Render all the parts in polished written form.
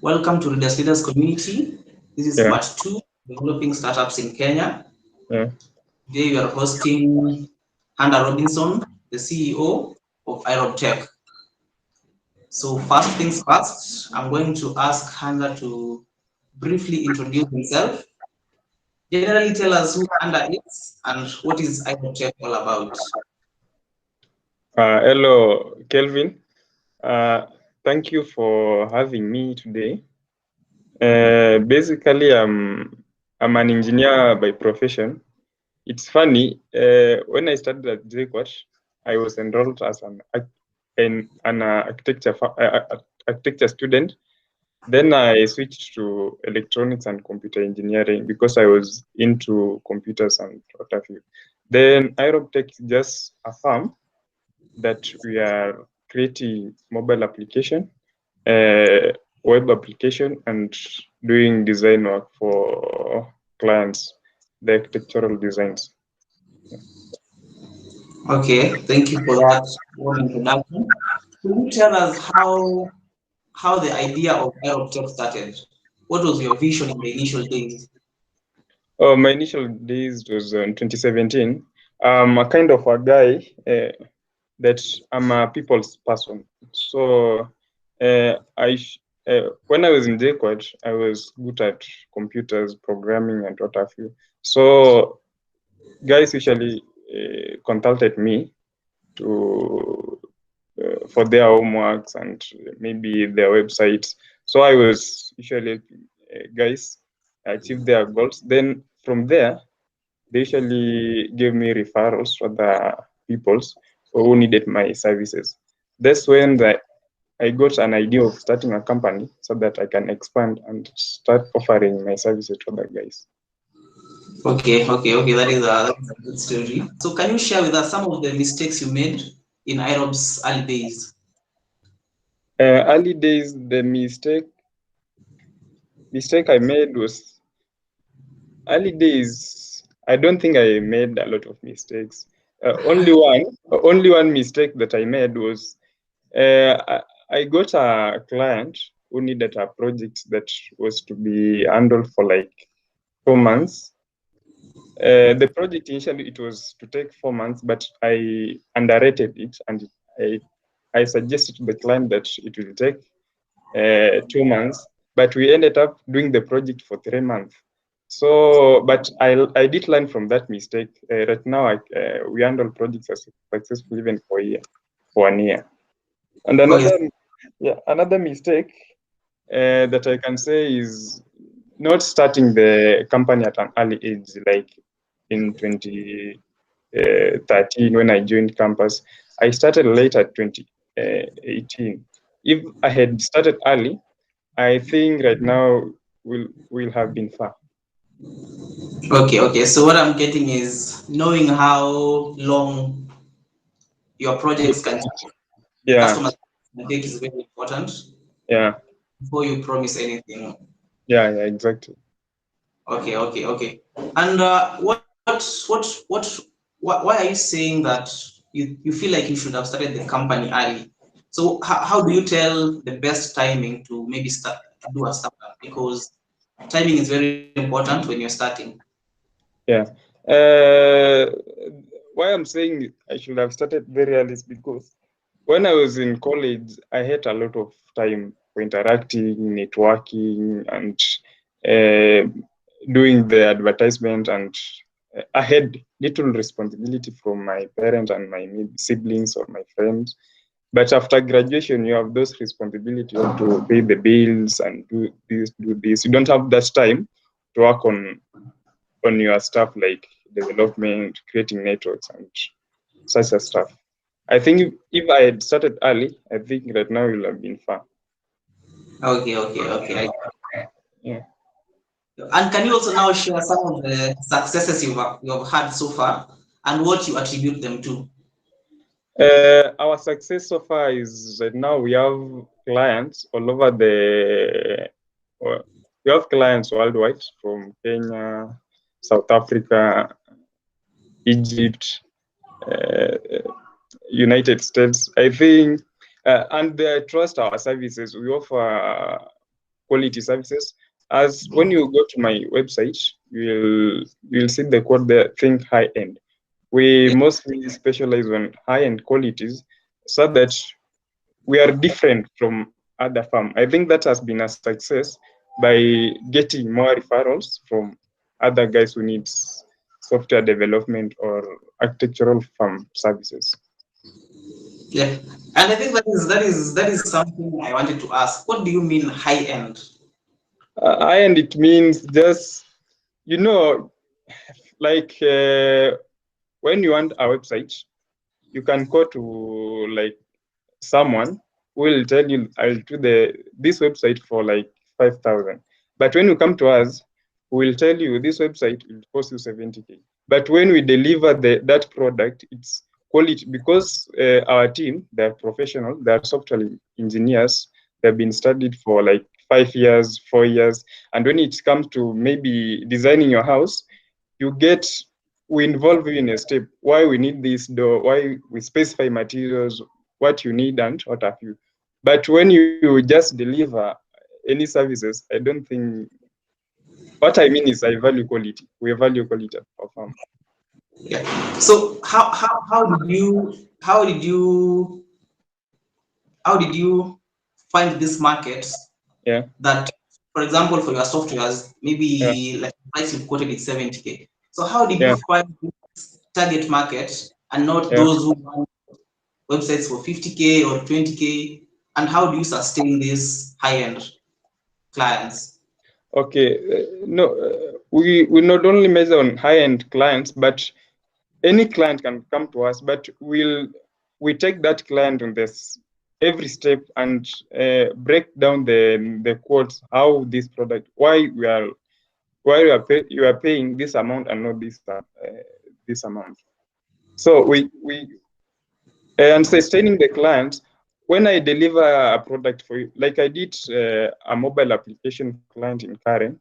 Welcome to Readers Leaders Community. This is Yeah, part two, developing startups in Kenya. yeah. Today we are hosting Handa Robinson, the CEO of Tech. So first things first, I'm going to ask Handa to briefly introduce himself. Generally tell us who Handa is and what is Tech all about. Hello, Kelvin. Uh, Thank you for having me today. Basically, I'm an engineer by profession. It's funny. When I started at JQuat, I was enrolled as an architecture student. Then I switched to electronics and computer engineering because I was into computers and what have you. Then Tech is just a firm that we are creating mobile application, uh, web application, and doing design work for clients, the architectural designs. Okay, thank you for that warm introduction. Could you tell us how the idea of Tech started? What was your vision in the initial days? Oh, my initial days was in 2017. I'm a kind of a guy that I'm a people's person. So when I was in JQuad, I was good at computers, programming, and what have you. So guys usually consulted me to for their homeworks and maybe their websites. So I was usually guys achieve their goals. Then from there, they usually give me referrals to other peoples who needed my services. That's when I got an idea of starting a company so that I can expand and start offering my services to other guys. Okay. That is a good story. So, can you share with us some of the mistakes you made in IROB's early days? Early days, the mistake I made was early days. I don't think I made a lot of mistakes. Only one mistake that I made was I got a client who needed a project that was to be handled for like 4 months. The project initially it was to take 4 months, but I underrated it and I I suggested to the client that it will take 2 months, but we ended up doing the project for 3 months. So, but I did learn from that mistake. Right now, we handle projects successfully even for 1 year. And Okay, another mistake that I can say is not starting the company at an early age, like in 2013 when I joined campus. I started late at 2018. If I had started early, I think right now we'll have been far. okay. So, what I'm getting is knowing how long your projects can take, the Yeah, customer can take is very important yeah, before you promise anything. yeah, exactly. Okay. And why are you saying that you feel like you should have started the company early? So how do you tell the best timing to maybe start to do a startup? Because timing is very important when you're starting. Yeah. Uh, why I'm saying I should have started very early is because when I was in college, I had a lot of time for interacting, networking, and uh, doing the advertisement. And I had little responsibility from my parents and my siblings or my friends. But after graduation, you have those responsibilities. You have to pay the bills and do this, do this. You don't have that time to work on your stuff like development, creating networks, and such a stuff. I think if I had started early, I think right now it would have been far. Okay. Yeah. And can you also now share some of the successes you've had so far and what you attribute them to? Our success so far is right now we have clients all over well, we have clients worldwide from Kenya, South Africa, Egypt, uh, United States. I think, and they trust our services. We offer quality services. As when you go to my website, you'll see the quote there, think high end. We Yeah. mostly specialize on high end qualities so that we are different from other firm. I think that has been a success by getting more referrals from other guys who need software development or architectural firm services. Yeah. And I think that is something I wanted to ask. What do you mean high end? High end, it means just, you know, like when you want a website, you can go to like someone who will tell you, I'll do this website for like 5,000. But when you come to us, we will tell you this website will cost you 70K. But when we deliver that product, it's quality because our team, they're professional, they're software engineers, they've been studied for like 5 years, 4 years. And when it comes to maybe designing your house, you get we involve you in a step why we need this door, why we specify materials, what you need and what have you. But when you just deliver any services, I don't think what I mean is I value quality. We value quality at our firm. Yeah. So how did you find these markets Yeah, that, for example, for your softwares, yeah, maybe like the price you've quoted is 70K. So how did you yeah, find this target market and not yeah. those who want websites for 50K or 20K? And how do you sustain these high-end clients? Okay. No, we not only measure on high-end clients, but any client can come to us, but we take that client on this every step and break down the quotes, how this product, why you are paying this amount and not this amount. So we and sustaining the client. When I deliver a product for you, like I did a mobile application for client in Karen,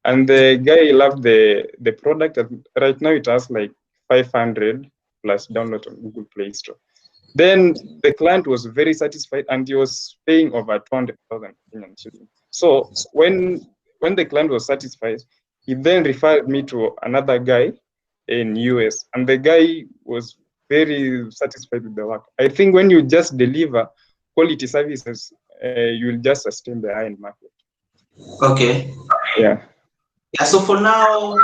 and the guy loved the product. And right now it has like 500 plus download on Google Play Store. Then the client was very satisfied, and he was paying over 200,000 Kenyan shillings. So when the client was satisfied, he then referred me to another guy in US, and the guy was very satisfied with the work. I think when you just deliver quality services, you'll just sustain the high end market. Okay. Yeah, Yeah, so for now,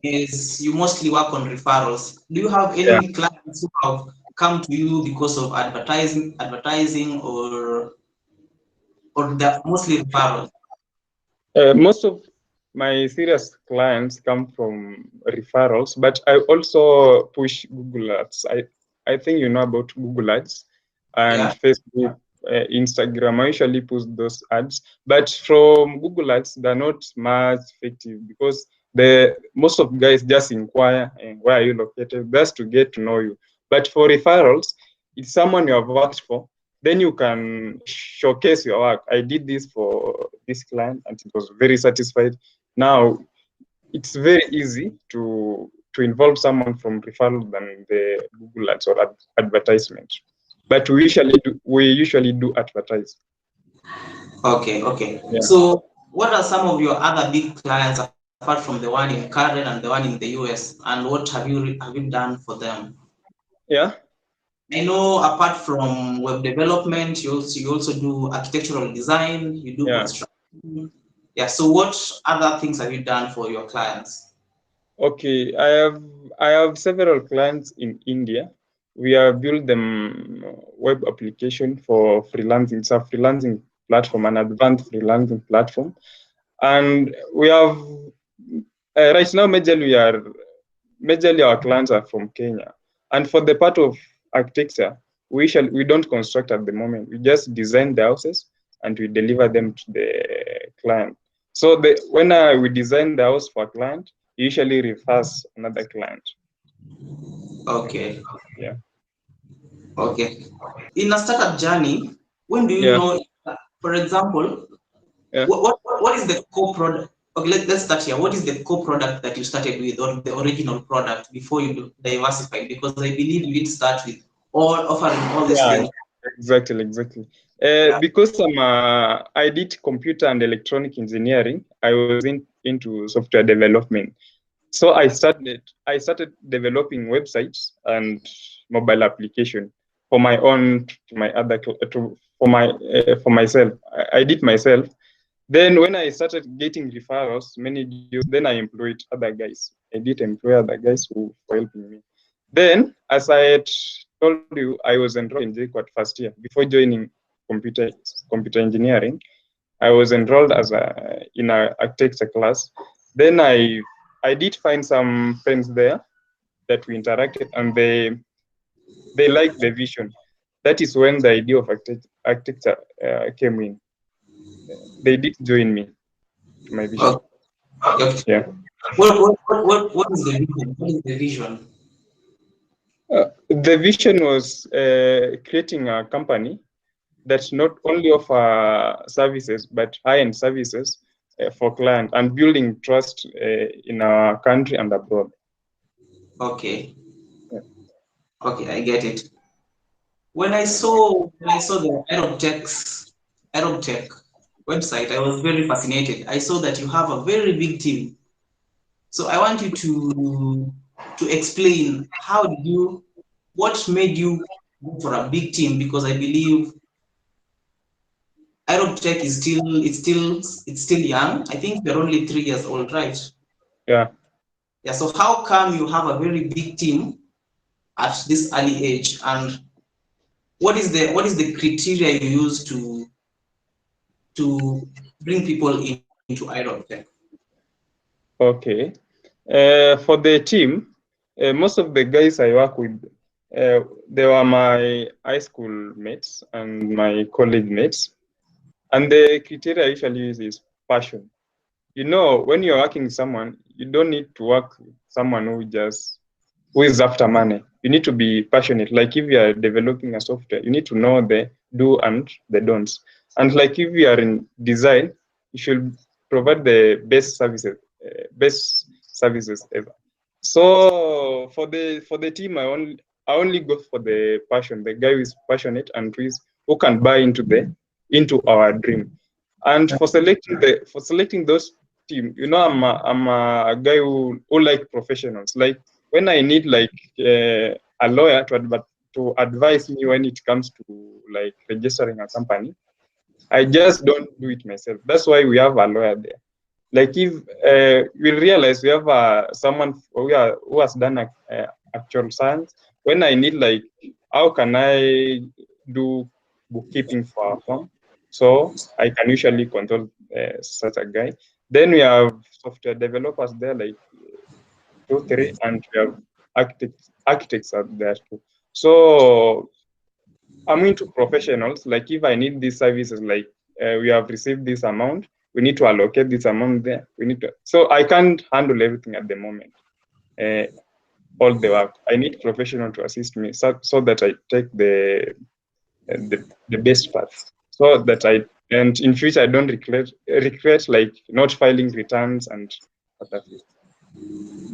is you mostly work on referrals. Do you have yeah. any clients who have come to you because of advertising, or they're mostly referrals? Most of my serious clients come from referrals, but I also push Google Ads. I think you know about Google Ads and Yeah. Facebook, Instagram. I usually push those ads, but from Google Ads, they're not much effective because the most of guys just inquire where are you located, just to get to know you. But for referrals, it's someone you have worked for, then you can showcase your work. I did this for this client and it was very satisfied. Now it's very easy to involve someone from referral than the Google Ads or advertisement. But we usually do advertise. Okay, okay. Yeah. So what are some of your other big clients apart from the one in Karen and the one in the US? And what have you done for them? Yeah. I know apart from web development, you also do architectural design, you do Yeah. construction. Yeah. So what other things have you done for your clients? Okay, I have several clients in India. We have built them web application for freelancing. It's a freelancing platform, an advanced freelancing platform, and we have right now majorly our clients are from Kenya. And for the part of architecture, we don't construct at the moment. We just design the houses and we deliver them to the client. So when we design the house for a client, he usually refers another client. Okay, Yeah. okay. In a startup journey, when do you Yeah. know, for example, Yeah. what is the core product? Okay, let's start here. What is the core product that you started with, or the original product before you diversified? Because I believe you didn't start with all offering all these Yeah. things. Exactly. Yeah. Because I did computer and electronic engineering, I was into software development. So I started developing websites and mobile application for my own, to my other to for myself. I did myself. Then when I started getting referrals, many deals, then I employed other guys. I did employ other guys who were helping me. Then, as I had told you, I was enrolled in JQuat first year before joining computer computer engineering. I was enrolled as in a architecture class. Then I did find some friends there that we interacted, and they liked the vision. That is when the idea of architecture came in. They did join me to my vision. Okay. Okay. Yeah. What is the vision? What is the vision? The vision was creating a company that not only offer services but high-end services for clients and building trust in our country and abroad. Okay. Yeah. Okay, I get it. When I saw the Aerotech website, I was very fascinated. I saw that you have a very big team. So I want you to explain what made you go for a big team, because I believe Aerotech it's still young. I think you're only 3 years old, right? Yeah. Yeah. So how come you have a very big team at this early age, and what is the criteria you use to bring people into Aerotech? Okay. For the team, most of the guys I work with, they were my high school mates and my college mates. And the criteria I usually use is passion. You know, when you're working with someone, you don't need to work with someone who is after money. You need to be passionate. Like if you are developing a software, you need to know the do and the don'ts. And like if you are in design, you should provide the best services ever. So for the team, I only go for the passion. The guy who is passionate and who can buy into our dream. And for selecting those team, I'm a guy who like professionals. Like when I need like a lawyer to advise me when it comes to like registering a company, I just don't do it myself. That's why we have a lawyer there. Like if we realize we have someone who has done actual science, when I need like how can I do bookkeeping for a firm, so I can usually control such a guy. Then we have software developers there, like 2 3, and we have architects are there too. So I'm into professionals. Like if I need these services, like we have received this amount, we need to allocate this amount there. We need to. So I can't handle everything at the moment. Uh, all the work. I need professional to assist me, so that I take the best path. So that and in future I don't regret like not filing returns and other things.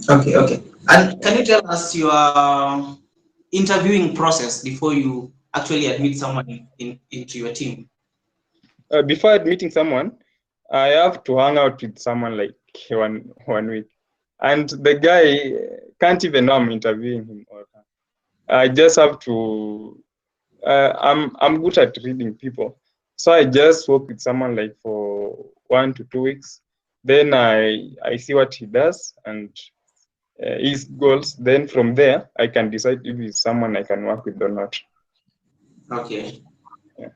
Okay, okay. And can you tell us your interviewing process before you actually admit someone into your team? Before admitting someone, I have to hang out with someone like one week, and the guy can't even know I'm interviewing him or her. I just have to. I'm good at reading people, so I just work with someone like for 1 to 2 weeks. Then I see what he does and his goals. Then from there, I can decide if he's someone I can work with or not. Okay. Yeah.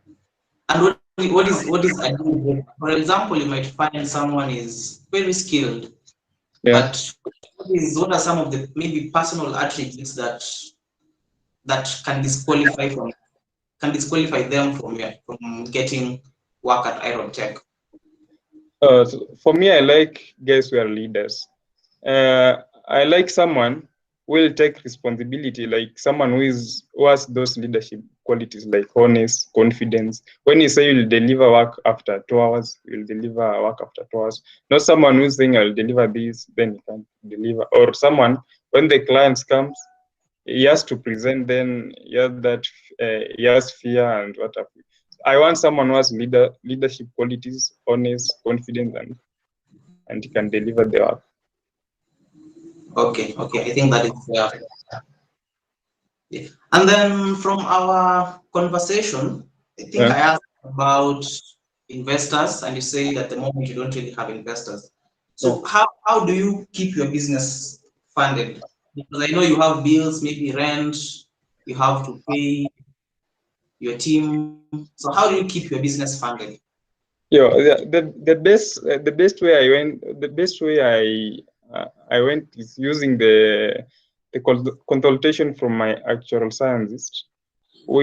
And what is ideal? For example, you might find someone is very skilled, Yeah. but what are some of the maybe personal attributes that can disqualify them from getting work at Iron Tech? So for me, I like guys who are leaders. I like someone who will take responsibility, like someone who has those leadership qualities like honest, confidence. When you say you'll deliver work after 2 hours, you'll deliver work after 2 hours. Not someone who's saying I'll deliver this, then he can't deliver. Or someone when the clients comes, he has to present, then he has fear and what have you. I want someone who has leadership qualities, honest, confident, and he can deliver the work. Okay, okay. I think that is fair. Yeah. And then from our conversation, I think Yeah. I asked about investors, and you say that at the moment you don't really have investors. Yeah. So how do you keep your business funded? Because I know you have bills, maybe rent, you have to pay your team. So how do you keep your business funded? Yeah, the best way I went is using consultation from my actual scientist who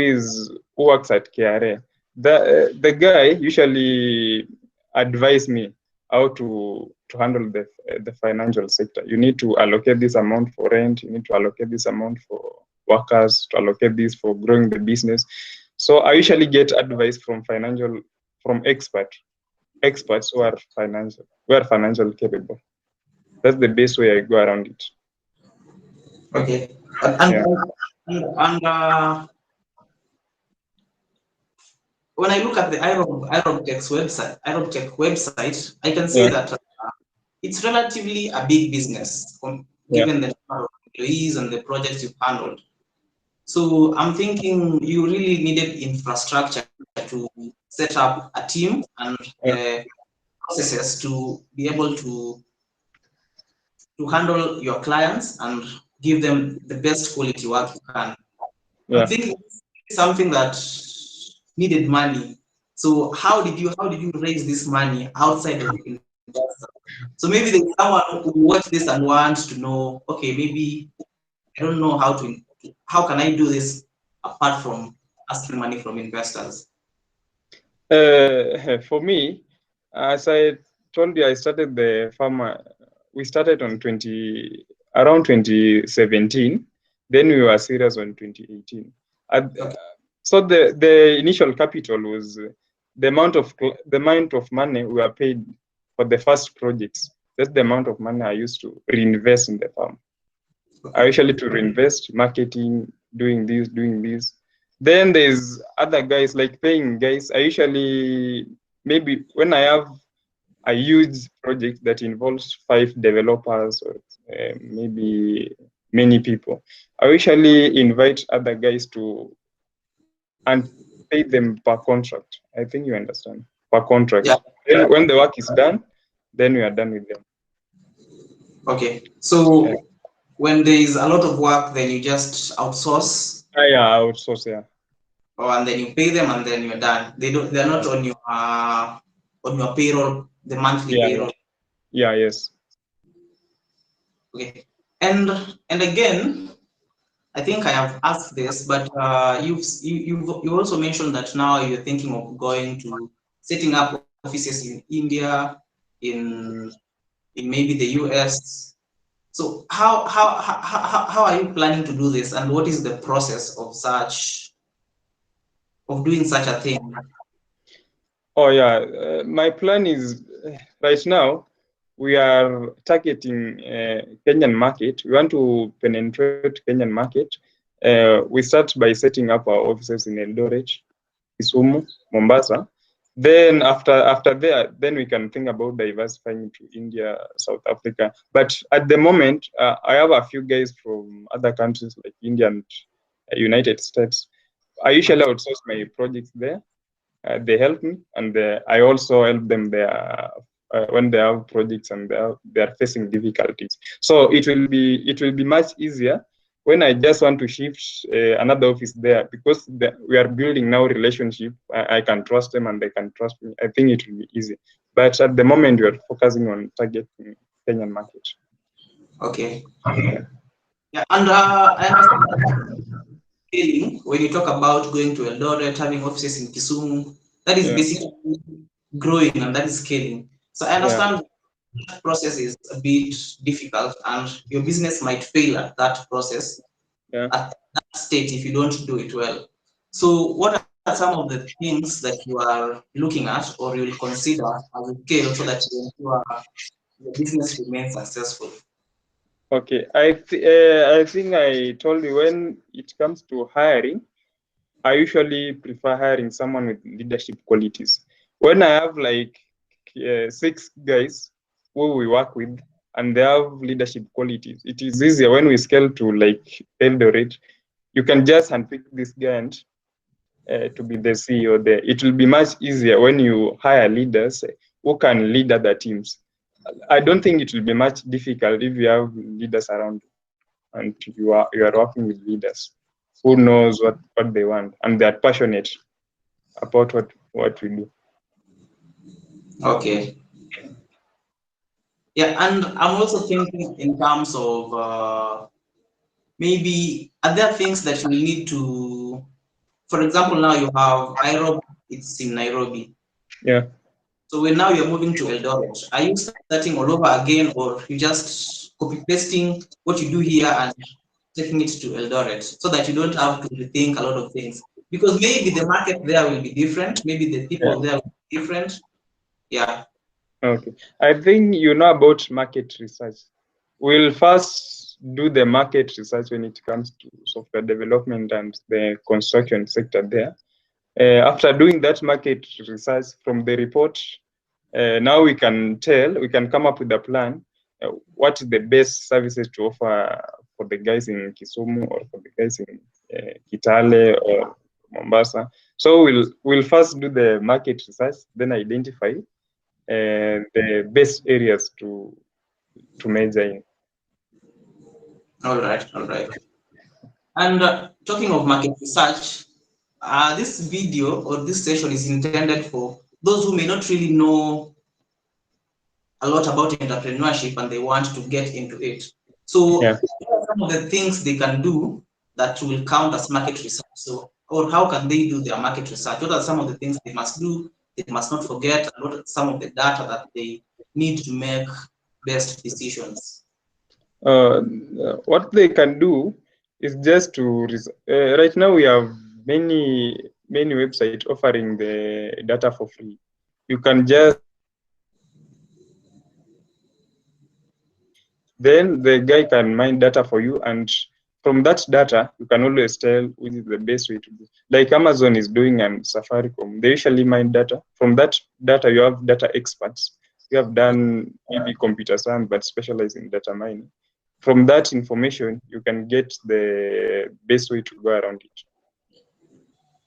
works at KRA. The guy usually advise me how to handle the financial sector. You need to allocate this amount for rent. You need to allocate this amount for workers. To allocate this for growing the business. So I usually get advice from experts who are financial capable. That's the best way I go around it. Okay. And, Yeah. and when I look at the Irobtech website, I can say Yeah. that it's relatively a big business Yeah. given the number of employees and the projects you've handled. So I'm thinking you really needed infrastructure to set up a team and Yeah. processes to be able to handle your clients and give them the best quality work you can. I'm Yeah. thinking it's something that needed money. So how did you raise this money outside of investors? So maybe there's someone who watch this and wants to know, okay, maybe I don't know how can I do this apart from asking money from investors? For me, as I told you, I started the farmer. We started on around 2017. Then we were serious on 2018. Okay, So the initial capital was the amount of money we were paid for the first projects. That's the amount of money I used to reinvest in the farm. I okay, usually to reinvest, marketing, doing this. Then there's other guys like paying guys. I usually maybe when I have a huge project that involves 5 developers or maybe many people, I usually invite other guys to and pay them per contract. I think you understand per contract. yeah, Then when the work is done, then we are done with them. okay. Yeah, So when there is a lot of work, then you just outsource, yeah, outsource. Yeah, and then you pay them, and then you're done. They're not on your payroll, the monthly yeah, yeah, payroll. yeah. Yes. Okay, and and again, I think I have asked this, but you've also mentioned that now you're thinking of going to setting up offices in India, in in maybe the US. So how are you planning to do this, and what is the process of doing such a thing? Oh yeah, my plan is right now we are targeting Kenyan market. We want to penetrate Kenyan market. We start by setting up our offices in Eldoret, Kisumu, Mombasa. Then after that, then we can think about diversifying to India, South Africa. But at the moment, I have a few guys from other countries like India and United States. I usually outsource my projects there. They help me, and I also help them there when they have projects and they are facing difficulties. So it will be much easier when I just want to shift another office there because we are building now relationship. I can trust them and they can trust me. I think it will be easy. But at the moment, we are focusing on targeting Kenyan market. Okay. Yeah, Yeah, and I understand scaling, when you talk about going to Eldoret, having offices in Kisumu, that is yeah, basically growing and that is scaling. So I yeah, understand that process is a bit difficult and your business might fail at that process, yeah. at that stage if you don't do it well. So what are some of the things that you are looking at or you will consider as a scale so that you ensure your business remains successful? Okay, I think I told you when it comes to hiring. I usually prefer hiring someone with leadership qualities. When I have like 6 guys who we work with and they have leadership qualities, it is easier when we scale to like Eldoret. You can just unpick this guy and to be the CEO there. It will be much easier when you hire leaders who can lead other teams. I don't think it will be much difficult if you have leaders around and you are working with leaders who knows what they want and they are passionate about what we do. Okay. Yeah, and I'm also thinking in terms of maybe other things that you need to, for example, now you have IROB, it's in Nairobi. Yeah. So when now you're moving to Eldoret, are you starting all over again, or you just copy pasting what you do here and taking it to Eldoret so that you don't have to rethink a lot of things? Because maybe the market there will be different, maybe the Yeah. people there will be different. Yeah. Okay. I think you know about market research. We'll first do the market research when it comes to software development and the construction sector there. After doing that market research from the report, now we can come up with a plan. What is the best services to offer for the guys in Kisumu or for the guys in Kitale or Mombasa? So we'll first do the market research, then identify the best areas to measure in. All right. All right. And talking of market research, this video or this session is intended for those who may not really know a lot about entrepreneurship and they want to get into it. So, Yeah. what are some of the things they can do that will count as market research? So, or how can they do their market research? What are some of the things they must do? They must not forget, and what are some of the data that they need to make best decisions? What they can do is just to right now we have many websites offering the data for free. You can just then the guy can mine data for you, and from that data you can always tell which is the best way to do. Like Amazon is doing and Safaricom, they usually mine data. From that data, you have data experts. You have done maybe computer science but specialize in data mining. From that information, you can get the best way to go around it.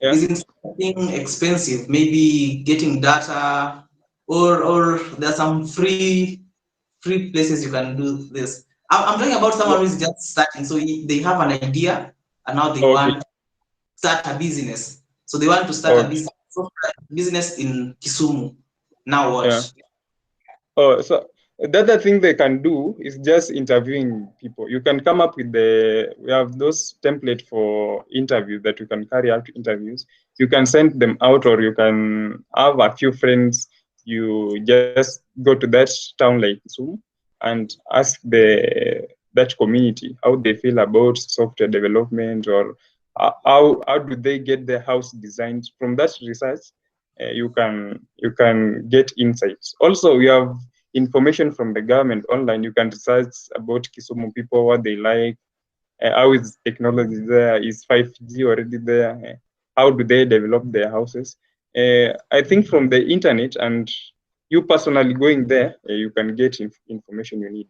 Yeah. Isn't something expensive? Maybe getting data, or there's some free places you can do this. I'm talking about someone who is just starting. So they have an idea and now they Okay. want to start a business. So they want to start a Okay. business in Kisumu. Now Yeah. what? Oh, so the other thing they can do is just interviewing people. You can come up with we have those template for interviews that you can carry out interviews. You can send them out, or you can have a few friends. You just go to that town like Zoom and ask that community how they feel about software development, or how do they get their house designed. From that research, you can get insights. Also, we have information from the government online. You can research about Kisumu people, what they like, how is technology there, is 5G already there, how do they develop their houses. I think from the internet and you personally going there, you can get information you need.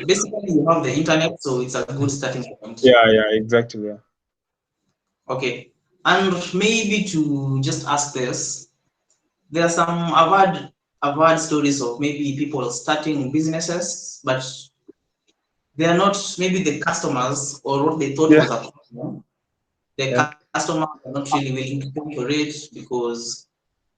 Basically, you have the internet, so it's a good starting point. Yeah, exactly. Yeah. Okay. And maybe to just ask this, there are some I've heard stories of maybe people starting businesses, but they are not maybe the customers or what they thought Yeah. was a problem. The Yeah. customers are not really willing to pay for it because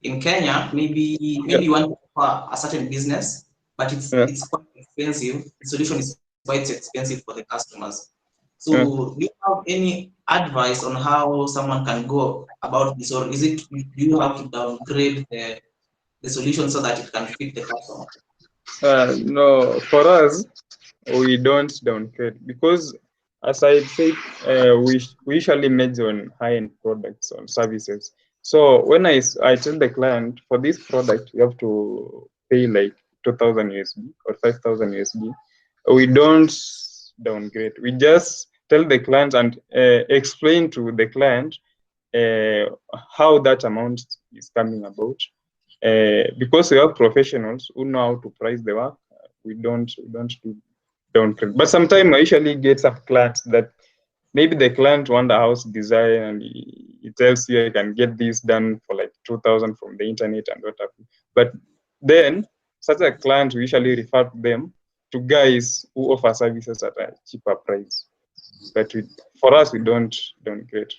in Kenya, maybe Yeah. you want to offer a certain business, but Yeah. it's quite expensive. The solution is quite expensive for the customers. Yeah. So, do you have any advice on how someone can go about this, or is it do you have to downgrade the solution so that it can fit the customer? No, for us, we don't downgrade because, as I said, we usually measure on high-end products on services. So when I tell the client for this product you have to pay like 2,000 USD or 5,000 USD, we don't downgrade. We just tell the client and explain to the client how that amount is coming about. Because we have professionals who know how to price the work, we don't do downgrade. But sometimes I usually get some clients that maybe the client want a house design and he tells you I can get this done for like 2,000 from the internet and what have you. But then such a client we usually refer them to guys who offer services at a cheaper price. But for us, we don't downgrade.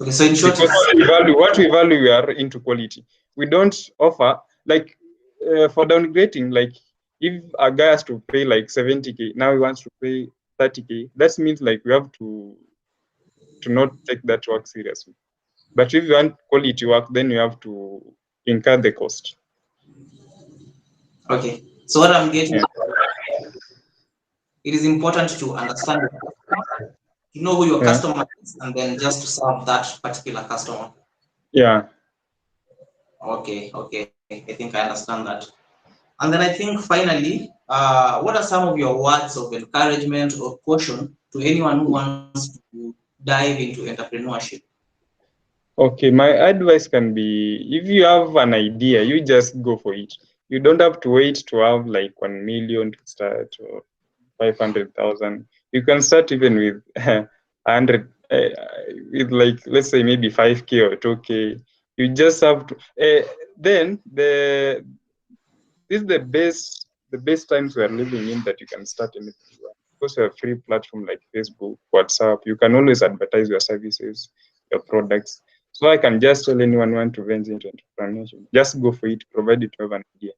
Okay, so in short, Because what we value, we are into quality. We don't offer like for downgrading. Like if a guy has to pay like 70K, now he wants to pay 30K. That means like we have to not take that work seriously. But if you want quality work, then you have to incur the cost. okay. So what I'm getting, Yeah. it is important to understand your customer, to know who your Yeah. customer is, and then just to serve that particular customer. Yeah. Okay, okay. I think I understand that. And then I think finally, what are some of your words of encouragement or caution to anyone who wants to dive into entrepreneurship? Okay, my advice can be if you have an idea, you just go for it. You don't have to wait to have like 1 million to start or 500,000. You can start even with 100, with like, let's say maybe 5K or 2K. You just have to, then this is the best times we are living in that you can start anything you want. Because you have free platform like Facebook, WhatsApp, you can always advertise your services, your products. So I can just tell anyone who want to venture into entrepreneurship, just go for it, provided you have an idea.